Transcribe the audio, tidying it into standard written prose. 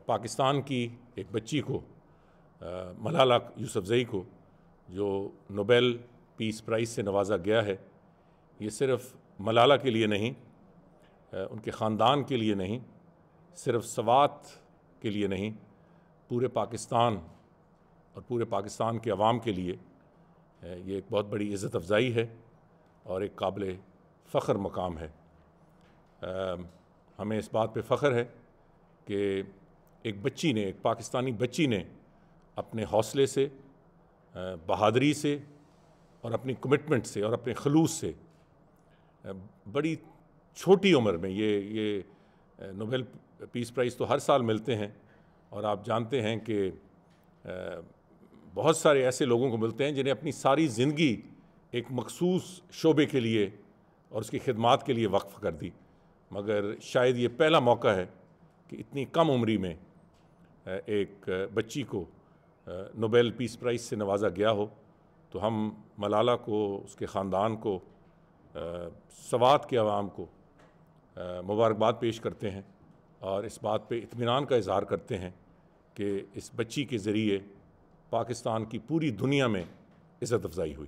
पाकिस्तान की एक बच्ची को मलाला यूसुफ़ज़ई को जो नोबेल पीस प्राइज़ से नवाजा गया है, ये सिर्फ़ मलाला के लिए नहीं, उनके ख़ानदान के लिए नहीं, सिर्फ़ सवात के लिए नहीं, पूरे पाकिस्तान और पूरे पाकिस्तान के अवाम के लिए ये एक बहुत बड़ी इज़्ज़त अफ़ज़ाई है और एक काबिल फ़ख्र मकाम है। हमें इस बात पे फ़ख्र है कि एक बच्ची ने, एक पाकिस्तानी बच्ची ने अपने हौसले से, बहादुरी से और अपनी कमिटमेंट से और अपने खलूस से बड़ी छोटी उम्र में ये नोबेल पीस प्राइज़ तो हर साल मिलते हैं और आप जानते हैं कि बहुत सारे ऐसे लोगों को मिलते हैं जिन्हें अपनी सारी ज़िंदगी एक मखसूस शोबे के लिए और उसकी खिदमात के लिए वक्फ़ कर दी, मगर शायद ये पहला मौका है कि इतनी कम उम्री में एक बच्ची को नोबेल पीस प्राइज़ से नवाजा गया हो। तो हम मलाला को, उसके ख़ानदान को, सवात के अवाम को मुबारकबाद पेश करते हैं और इस बात पे इत्मीनान का इज़हार करते हैं कि इस बच्ची के ज़रिए पाकिस्तान की पूरी दुनिया में इज़्ज़त अफ़ज़ाई हुई।